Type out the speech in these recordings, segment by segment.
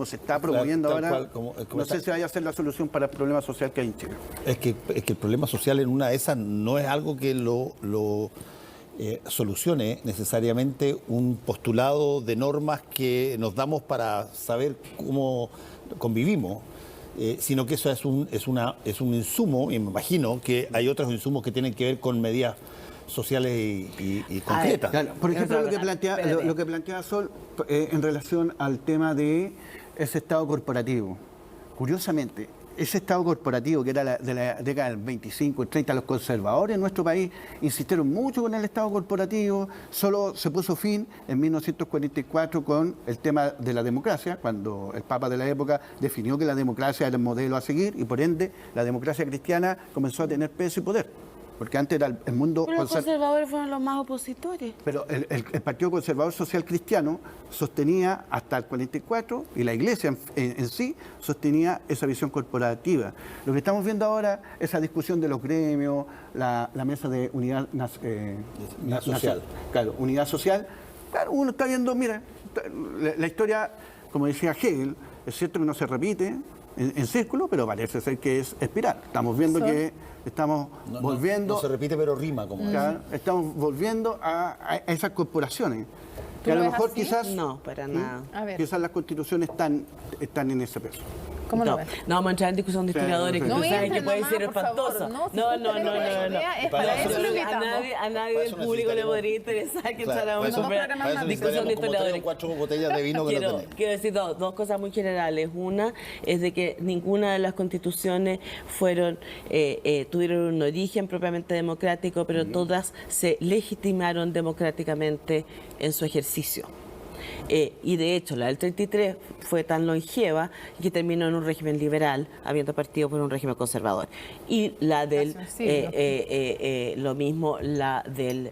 como se está promoviendo tal ahora, cual, como no sé si vaya a ser la solución para el problema social que hay en Chile. Es que el problema social en una de esas no es algo que lo solucione necesariamente un postulado de normas que nos damos para saber cómo convivimos, sino que eso es un insumo, y me imagino que hay otros insumos que tienen que ver con medidas sociales y concretas. Claro, por ejemplo, lo que plantea Sol en relación al tema de ese Estado corporativo. Curiosamente, ese Estado corporativo que era de la década del 25 y 30, los conservadores en nuestro país insistieron mucho con el Estado corporativo, solo se puso fin en 1944 con el tema de la democracia, cuando el Papa de la época definió que la democracia era el modelo a seguir y por ende la democracia cristiana comenzó a tener peso y poder. Porque antes era el mundo... Pero los conservadores fueron los más opositores. Pero el Partido Conservador Social Cristiano sostenía hasta el 44, y la Iglesia en sí sostenía esa visión corporativa. Lo que estamos viendo ahora, esa discusión de los gremios, la mesa de unidad social. Claro, unidad social. Claro, uno está viendo, mira, la historia, como decía Hegel, es cierto que no se repite en círculo, pero parece ser que es espiral. Estamos viendo que estamos volviendo... No se repite, pero rima. Como estamos volviendo a esas corporaciones. Que a lo mejor quizás... No, para nada. Quizás las constituciones están en ese peso. ¿Cómo lo ves? No vamos a entrar en discusión de historiadores, que tú sabes que puede ser espantosa. No. A nadie del público le podría interesar que entráramos en una discusión de historiadores. 4 botellas de vino que no tenés. Quiero decir dos cosas muy generales. Una es de que ninguna de las constituciones tuvieron un origen propiamente democrático, pero todas se legitimaron democráticamente en su ejercicio. Y de hecho la del 33 fue tan longeva que terminó en un régimen liberal, habiendo partido por un régimen conservador. Y la del lo mismo la del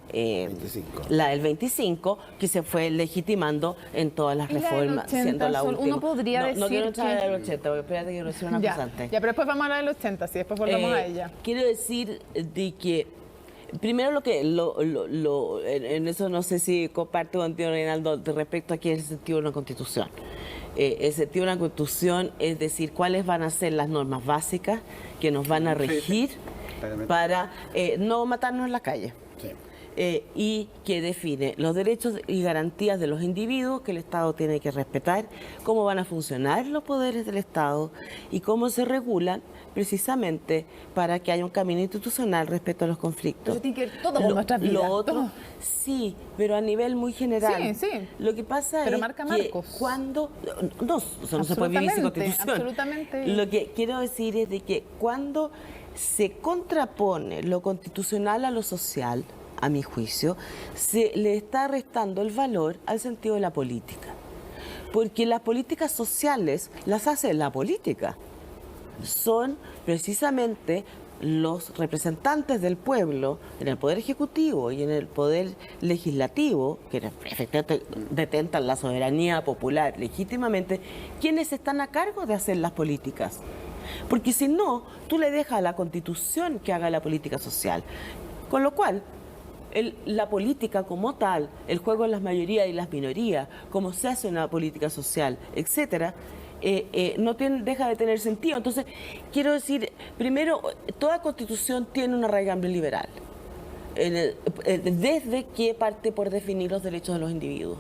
25, que se fue legitimando en todas las reformas, 80, siendo la última. Uno podría decir no quiero entrar que... a la del 80, espérate que reciba una cosa antes. Ya, pero después vamos a hablar del 80, sí, después volvemos a ella. Quiero decir de que primero en eso no sé si comparto contigo, Reinaldo, respecto a qué es el sentido de una constitución. El sentido de una constitución es decir, cuáles van a ser las normas básicas que nos van a regir para no matarnos en la calle. Y que define los derechos y garantías de los individuos que el Estado tiene que respetar, cómo van a funcionar los poderes del Estado y cómo se regulan precisamente para que haya un camino institucional respecto a los conflictos. Eso tiene que ver todo con nuestras vidas. Lo otro, sí, pero a nivel muy general. Sí. Lo que pasa pero es marca que marcos. cuando... No, eso no se puede vivir sin constitución. Absolutamente. Lo que quiero decir es de que cuando se contrapone lo constitucional a lo social, a mi juicio, se le está restando el valor al sentido de la política. Porque las políticas sociales las hace la política. Son precisamente los representantes del pueblo en el Poder Ejecutivo y en el Poder Legislativo, que efectivamente detentan la soberanía popular legítimamente, quienes están a cargo de hacer las políticas. Porque si no, tú le dejas a la Constitución que haga la política social. Con lo cual, la política como tal, el juego de las mayorías y las minorías, cómo se hace una política social, etcétera, no deja de tener sentido. Entonces, quiero decir, primero, toda constitución tiene una raigambre liberal, desde que parte por definir los derechos de los individuos.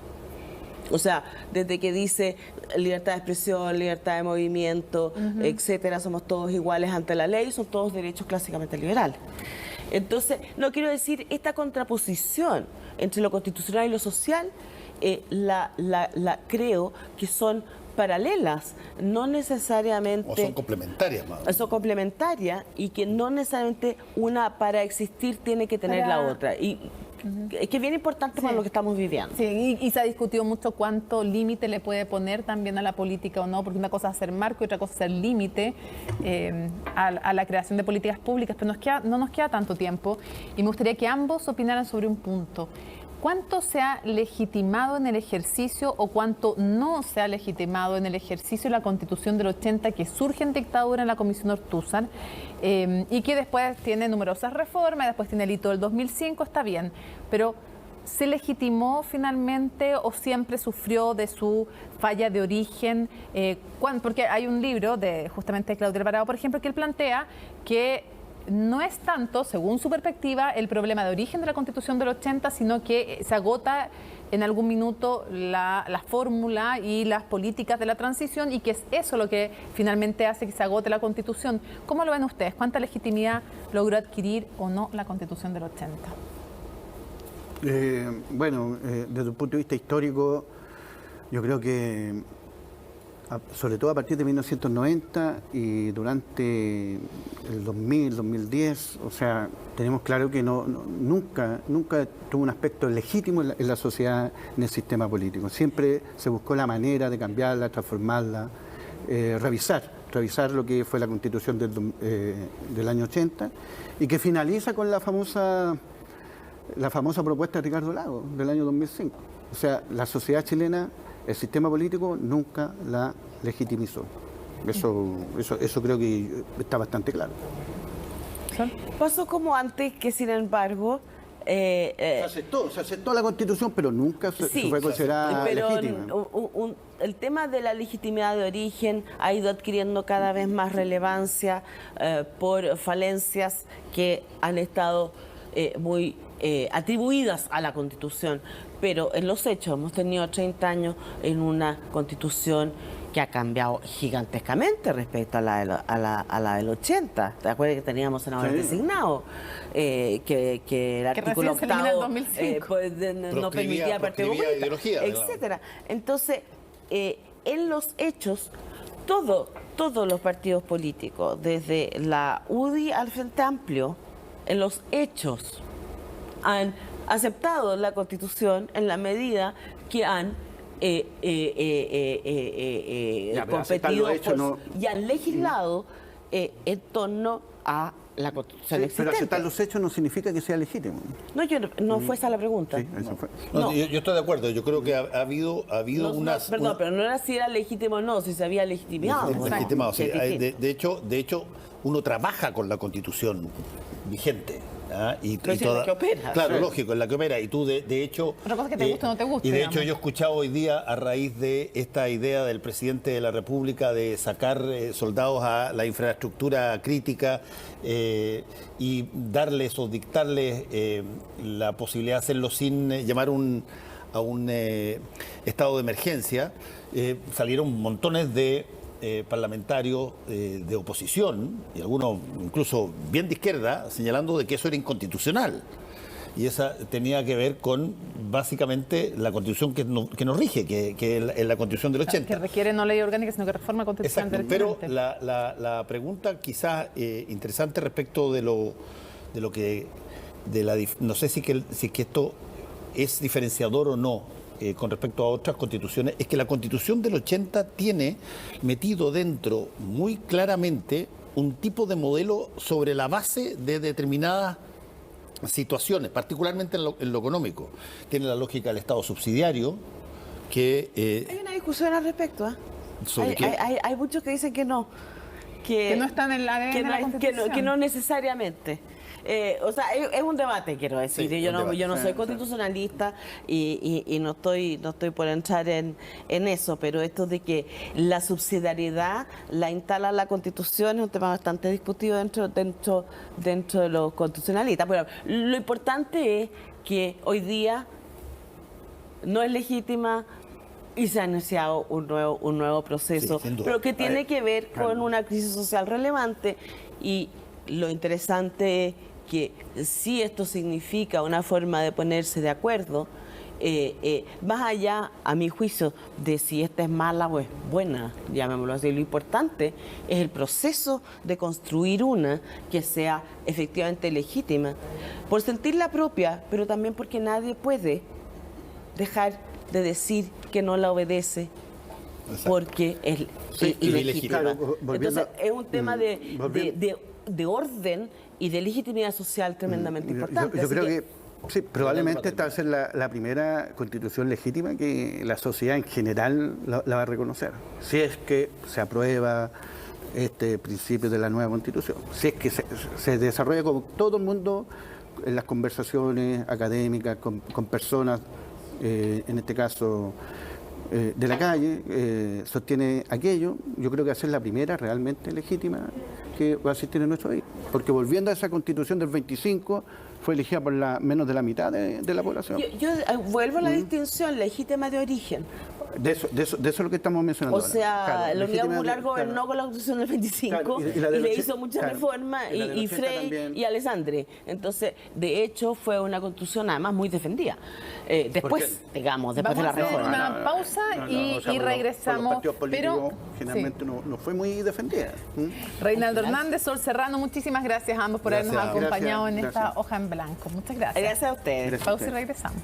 O sea, desde que dice libertad de expresión, libertad de movimiento, etcétera, somos todos iguales ante la ley, son todos derechos clásicamente liberales. Entonces, no quiero decir esta contraposición entre lo constitucional y lo social, creo que son paralelas, no necesariamente... O son complementarias, más. Son complementarias y que no necesariamente una para existir tiene que tener la otra. Y es que es bien importante para lo que estamos viviendo. Sí, y se ha discutido mucho cuánto límite le puede poner también a la política o no, porque una cosa es hacer marco y otra cosa es hacer límite a la creación de políticas públicas, pero no nos queda tanto tiempo y me gustaría que ambos opinaran sobre un punto. ¿Cuánto se ha legitimado en el ejercicio o cuánto no se ha legitimado en el ejercicio de la Constitución del 80 que surge en dictadura en la Comisión Ortúzar y que después tiene numerosas reformas, después tiene el hito del 2005, está bien, pero ¿se legitimó finalmente o siempre sufrió de su falla de origen? Porque hay un libro de justamente Claudio Alvarado, por ejemplo, que él plantea que no es tanto, según su perspectiva, el problema de origen de la Constitución del 80, sino que se agota en algún minuto la fórmula y las políticas de la transición, y que es eso lo que finalmente hace que se agote la Constitución. ¿Cómo lo ven ustedes? ¿Cuánta legitimidad logró adquirir o no la Constitución del 80? Desde un punto de vista histórico, yo creo que sobre todo a partir de 1990 y durante el 2000, 2010, o sea, tenemos claro que nunca tuvo un aspecto legítimo en la sociedad, en el sistema político. Siempre se buscó la manera de cambiarla, transformarla, revisar lo que fue la Constitución del año 80 y que finaliza con la famosa propuesta de Ricardo Lagos del año 2005. O sea, la sociedad chilena, el sistema político nunca la legitimizó. Eso creo que está bastante claro. Pasó como antes, que sin embargo... se aceptó la Constitución, pero nunca se fue considerada legítima. El tema de la legitimidad de origen ha ido adquiriendo cada vez más relevancia por falencias que han estado muy atribuidas a la Constitución, pero en los hechos hemos tenido 30 años en una Constitución que ha cambiado gigantescamente respecto a la del 80. ¿Te acuerdas que teníamos senadores designados? Que el artículo octavo no permitía partido político, etcétera. Entonces, en los hechos, todos los partidos políticos, desde la UDI al Frente Amplio, en los hechos han aceptado la Constitución en la medida que han competido y han legislado en torno a la Constitución existente. Pero aceptar los hechos no significa que sea legítimo. No, no fue esa la pregunta. Sí, eso fue. Yo estoy de acuerdo. Yo creo que ha habido Perdón, pero no era si era legítimo o no, si se había legitimado. Legitimado, sí. De hecho, uno trabaja con la Constitución vigente. Pero es la que opera. Claro, lógico, es la que opera. Y tú, de hecho... Otra cosa que te guste o no te guste. Y de hecho yo he escuchado hoy día, a raíz de esta idea del presidente de la República de sacar soldados a la infraestructura crítica y darles o dictarles la posibilidad de hacerlo sin llamar a un estado de emergencia, salieron montones de parlamentarios de oposición, y algunos incluso bien de izquierda, señalando de que eso era inconstitucional. Y esa tenía que ver con, básicamente, la Constitución que nos rige, que es la Constitución del 80. Que requiere no ley orgánica, sino que reforma constitucional. Exacto, pero la pregunta quizás interesante respecto de lo que... no sé si que esto es diferenciador o no, con respecto a otras constituciones, es que la Constitución del 80 tiene metido dentro muy claramente un tipo de modelo sobre la base de determinadas situaciones, particularmente en lo económico. Tiene la lógica del Estado subsidiario, que... hay una discusión al respecto, hay muchos que dicen que no. Que no están en la ADN de la Constitución. Que no necesariamente. O sea, es un debate, quiero decir. Sí, yo no soy constitucionalista y no estoy por entrar en eso, pero esto de que la subsidiariedad la instala la Constitución es un tema bastante discutido dentro de los constitucionalistas. Bueno, lo importante es que hoy día no es legítima y se ha iniciado un nuevo proceso, pero que tiene que ver con una crisis social relevante, y lo interesante es que si esto significa una forma de ponerse de acuerdo, más allá, a mi juicio, de si esta es mala o es buena, llamémoslo así, lo importante es el proceso de construir una que sea efectivamente legítima, por sentirla propia, pero también porque nadie puede dejar de decir que no la obedece. Exacto. Porque es ilegítima. Claro, entonces es un tema de orden y de legitimidad social tremendamente importante. Yo creo que sí, probablemente esta va a ser la primera constitución legítima que la sociedad en general la va a reconocer. Si es que se aprueba este principio de la nueva constitución. Si es que se desarrolla como todo el mundo en las conversaciones académicas con personas, en este caso de la calle, sostiene aquello. Yo creo que va a ser la primera realmente legítima que va a existir en nuestro país. Porque volviendo a esa constitución del 25, fue elegida por menos de la mitad de la población. Yo vuelvo a la distinción legítima de origen. De eso es lo que estamos mencionando. O sea, claro, la Unidad Popular claro. gobernó con la Constitución del 25 Claro, y le hizo muchas reformas, y la del y 80 Frey también. y Alessandri. Entonces, de hecho, fue una Constitución además muy defendida. Después, digamos, después Vamos de la a hacer reforma. una pausa y regresamos. Los partidos políticos pero generalmente no fue muy defendida. Reinaldo Hernández, Sol Serrano, muchísimas gracias a ambos por Gracias. habernos acompañado Gracias, en esta gracias. hoja en blanco. Muchas gracias. Gracias a ustedes. Gracias. Pausa y regresamos.